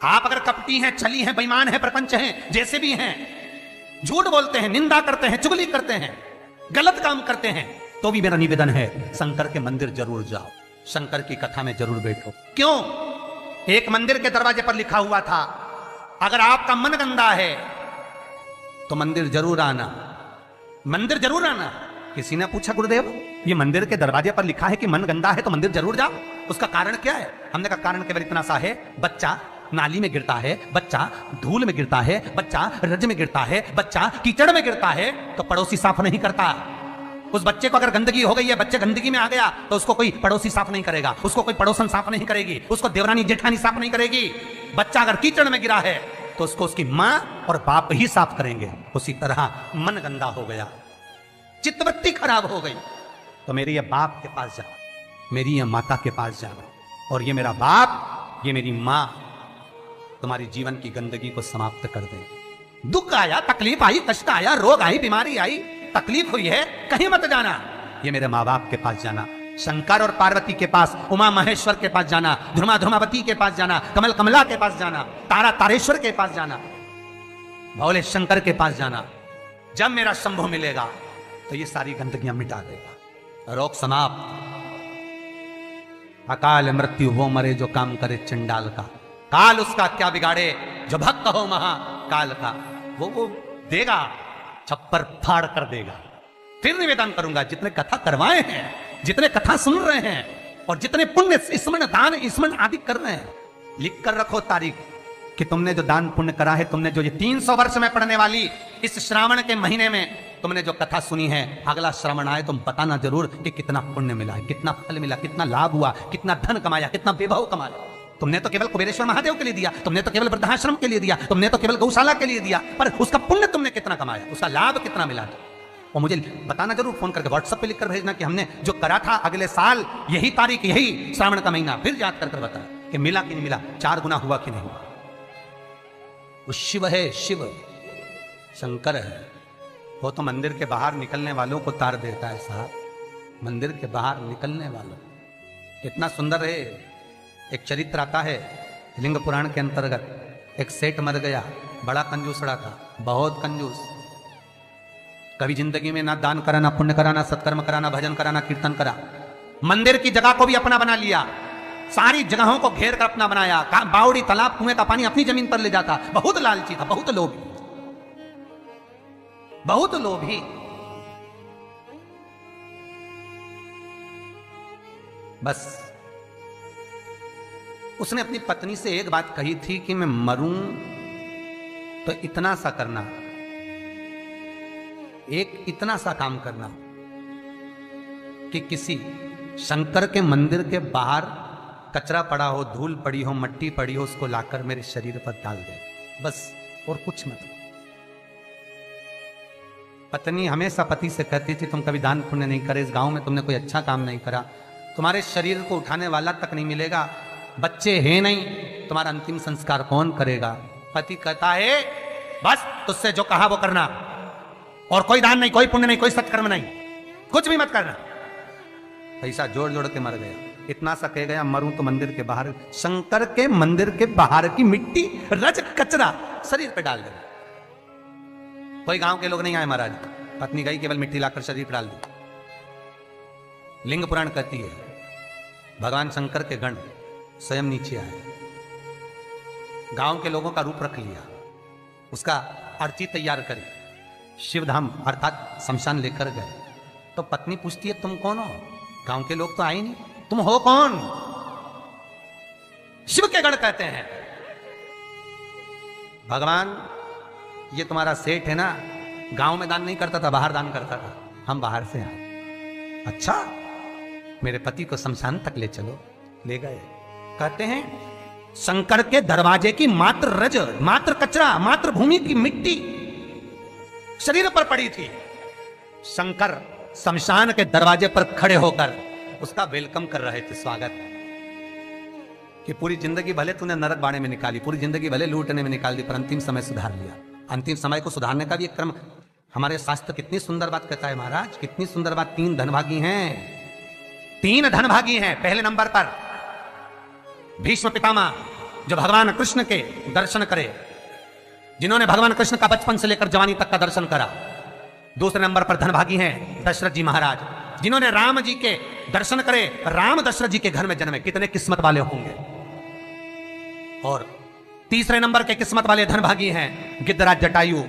आप अगर कपटी हैं, छली हैं, बेईमान हैं, प्रपंच हैं, जैसे भी हैं, झूठ बोलते हैं, निंदा करते हैं, चुगली करते हैं, गलत काम करते हैं, तो भी मेरा निवेदन है शंकर के मंदिर जरूर जाओ, शंकर की कथा में जरूर बैठो। क्यों? एक मंदिर के दरवाजे पर लिखा हुआ था, अगर आपका मन गंदा है तो मंदिर जरूर आना, मंदिर जरूर आना। किसी ने पूछा, गुरुदेव ये मंदिर के दरवाजे पर लिखा है कि मन गंदा है तो मंदिर जरूर जाओ, उसका कारण क्या है? हमने कहा कारण केवल इतना सा है, बच्चा नाली में गिरता है, बच्चा धूल में गिरता है, बच्चा रज में गिरता है, बच्चा कीचड़ में गिरता है तो पड़ोसी साफ नहीं करता। उस बच्चे को अगर गंदगी हो गई है, बच्चे गंदगी में आ गया तो उसको कोई पड़ोसी साफ नहीं करेगा, उसको कोई पड़ोसन साफ नहीं करेगी, उसको देवरानी जेठानी साफ नहीं करेगी। बच्चा अगर कीचड़ में गिरा है तो उसको उसकी मां और बाप ही साफ करेंगे। उसी तरह मन गंदा हो गया, चित्तवृत्ति खराब हो गई तो मेरे ये बाप के पास जाओ, मेरी ये माता के पास जाओ, और ये मेरा बाप, ये मेरी मां तुम्हारी जीवन की गंदगी को समाप्त कर दे। दुख आया, तकलीफ आई, कष्ट आया, रोग आई, बीमारी आई, तकलीफ हुई है, कहीं मत जाना, ये मेरे माँ बाप के पास जाना, शंकर और पार्वती के पास, उमा महेश्वर के पास जाना, ध्रुमा ध्रुमावती के पास जाना, कमल कमला के पास जाना, तारा तारेश्वर के पास जाना, भोले शंकर के पास जाना। जब मेरा शंभु मिलेगा तो ये सारी गंदगियां मिटा देगा। रोग समाप्त। अकाल मृत्यु हो मरे जो काम करे चंडाल का, काल उसका क्या बिगाड़े जो भक्त हो महाकाल का। वो देगा, छप्पर फाड़ कर देगा। फिर निवेदन करूंगा, जितने कथा करवाए हैं, जितने कथा सुन रहे हैं और जितने पुण्य स्मरण दान स्मरण आदि कर रहे हैं, लिख कर रखो तारीख कि तुमने जो दान पुण्य करा है, तुमने जो ये 300 वर्ष में पढ़ने वाली इस श्रावण के महीने में तुमने जो कथा सुनी है, अगला श्रावण आए तुम बताना जरूर कि कितना पुण्य मिला है, कितना फल मिला, कितना लाभ हुआ, कितना धन कमाया, कितना वैभव कमाया। तुमने तो केवल कुबेरेश्वर महादेव के लिए दिया, तुमने तो केवल वृद्धाश्रम के लिए दिया, तुमने तो केवल गौशाला के लिए दिया, पर उसका पुण्य तुमने कितना कमाया, उसका लाभ कितना मिला। और मुझे बताना जरूर, फोन करके व्हाट्सएप पे लिखकर भेजना कि हमने जो करा था अगले साल यही तारीख, यही श्रावण का महीना, फिर याद कर बता कि मिला कि नहीं मिला, 4 गुना हुआ कि नहीं हुआ। वो शिव है, शिव शंकर है। वो तो मंदिर के बाहर निकलने वालों को तार देता है साहब, मंदिर के बाहर निकलने वालों। कितना सुंदर है। एक चरित्र आता है लिंग पुराण के अंतर्गत, एक सेठ मर गया, बड़ा कंजूसड़ा था, बहुत कंजूस, कभी जिंदगी में ना दान करा, ना पुण्य करा, ना सत्कर्म करा, ना भजन करा, ना कीर्तन करा। मंदिर की जगह को भी अपना बना लिया, सारी जगहों को घेर कर अपना बनाया, बावड़ी तालाब कुएं का पानी अपनी जमीन पर ले जाता। बहुत लालची था, बहुत लोभी, बहुत लोभी। बस उसने अपनी पत्नी से एक बात कही थी कि मैं मरूं तो इतना सा करना, एक इतना सा काम करना कि किसी शंकर के मंदिर के बाहर कचरा पड़ा हो, धूल पड़ी हो, मट्टी पड़ी हो, उसको लाकर मेरे शरीर पर डाल दे, बस, और कुछ मत। पत्नी हमेशा पति से कहती थी, तुम कभी दान पुण्य नहीं करे, इस गांव में तुमने कोई अच्छा काम नहीं करा, तुम्हारे शरीर को उठाने वाला तक नहीं मिलेगा, बच्चे हैं नहीं, तुम्हारा अंतिम संस्कार कौन करेगा। पति कहता है बस तुझसे जो कहा वो करना, और कोई दान नहीं, कोई पुण्य नहीं, कोई सत्कर्म नहीं, कुछ भी मत करना। पैसा जोड़ जोड़ के मर गया। इतना सा कह गया, मरूं तो मंदिर के बाहर, शंकर के मंदिर के बाहर की मिट्टी, रज, कचरा शरीर पे डाल देना। कोई गांव के लोग नहीं आए महाराज, पत्नी गई, केवल मिट्टी लाकर शरीर पे डाल दी। लिंग पुराण कहती है भगवान शंकर के गण स्वयं नीचे आए, गांव के लोगों का रूप रख लिया, उसका अर्थी तैयार करी, शिवधाम अर्थात शमशान लेकर गए। तो पत्नी पूछती है तुम कौन हो? गांव के लोग तो आए नहीं, तुम हो कौन? शिव के गण कहते हैं भगवान ये तुम्हारा सेठ है ना, गांव में दान नहीं करता था, बाहर दान करता था, हम बाहर से आए। अच्छा, मेरे पति को शमशान तक ले चलो। ले गए। कहते हैं शंकर के दरवाजे की मात्र रज, मात्र कचरा, मात्र भूमि की मिट्टी शरीर पर पड़ी थी। शंकर शमशान के दरवाजे पर खड़े होकर उसका वेलकम कर रहे थे, स्वागत, कि पूरी जिंदगी भले तूने नरक बाड़े में निकाली, पूरी जिंदगी भले लूटने में निकाल दी, पर अंतिम समय सुधार लिया। अंतिम समय को सुधारने का भी एक क्रम हमारे शास्त्र कितनी सुंदर बात कहता है महाराज, कितनी सुंदर बात। 3 धनभागी हैं, 3 धनभागी हैं। पहले नंबर पर भीष्म पितामह, जो भगवान कृष्ण के दर्शन करे, जिन्होंने भगवान कृष्ण का बचपन से लेकर जवानी तक का दर्शन करा। दूसरे नंबर पर धनभागी हैं दशरथ जी महाराज, जिन्होंने राम जी के दर्शन करे, राम दशरथ जी के घर में जन्मे, कितने किस्मत वाले होंगे। और तीसरे नंबर के किस्मत वाले धनभागी हैं गिद्धराज जटायु,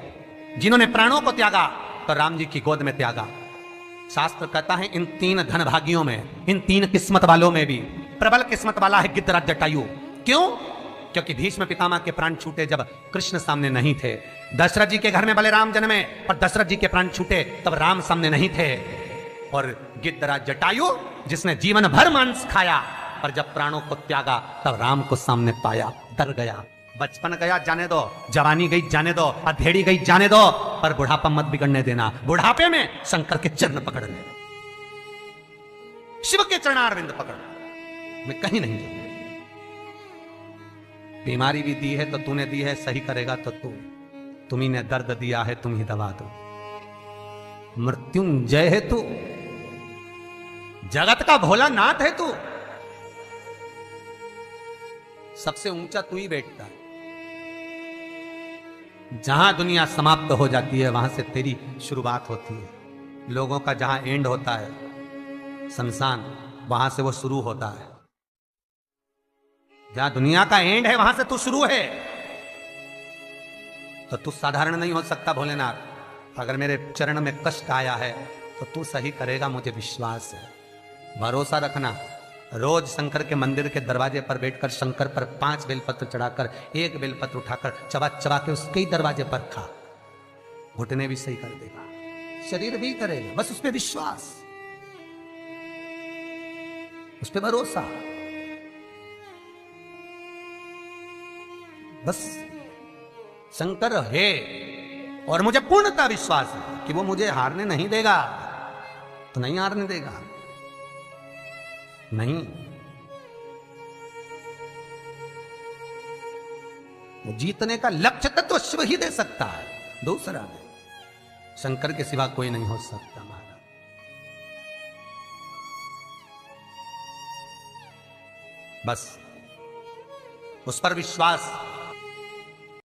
जिन्होंने प्राणों को त्यागा तो राम जी की गोद में त्यागा। शास्त्र कहता है इन तीन धनभागियों में, इन तीन किस्मत वालों में भी प्रबल किस्मत वाला है गिद्धराज जटायु। क्यों? क्योंकि भीष्म पितामह के प्राण छूटे जब कृष्ण सामने नहीं थे। दशरथ जी के घर में बलराम जन्मे और दशरथ जी के प्राण छूटे तब राम सामने नहीं थे। और गिद्धराज जटायु जिसने जीवन भर मांस खाया और जब प्राणों को त्यागा तब राम को सामने पाया, डर गया। बचपन गया जाने दो, जवानी गई जाने दो, अधेड़ी गई जाने दो, पर बुढ़ापा मत बिगड़ने देना। बुढ़ापे में शंकर के चरण पकड़ने, शिव के चरणारविंद पकड़ना, मैं कहीं नहीं जाऊंगा। बीमारी भी दी है तो तूने दी है, सही करेगा तो तुम्ही ने दर्द दिया है, तुम ही दवा दो। मृत्युंजय है तू, जगत का भोलानाथ है तू, सबसे ऊंचा तू ही बैठता है। जहां दुनिया समाप्त हो जाती है वहां से तेरी शुरुआत होती है। लोगों का जहां एंड होता है शमशान, वहां से वो शुरू होता है। जहां दुनिया का एंड है वहां से तू शुरू है। तो तू साधारण नहीं हो सकता भोलेनाथ। अगर मेरे चरण में कष्ट आया है तो तू सही करेगा, मुझे विश्वास है। भरोसा रखना। रोज शंकर के मंदिर के दरवाजे पर बैठकर शंकर पर 5 बेलपत्र चढ़ाकर, 1 बेलपत्र उठाकर चबा चबा के उसके ही दरवाजे पर खा। घुटने भी सही कर देगा, शरीर भी करेगा। बस उस पर विश्वास, उस पर भरोसा। बस शंकर है और मुझे पूर्णता विश्वास है कि वो मुझे हारने नहीं देगा। तो नहीं हारने देगा, नहीं। वो जीतने का लक्ष्य तत्व शिव ही दे सकता है, दूसरा नहीं। शंकर के सिवा कोई नहीं हो सकता महाराज। बस उस पर विश्वास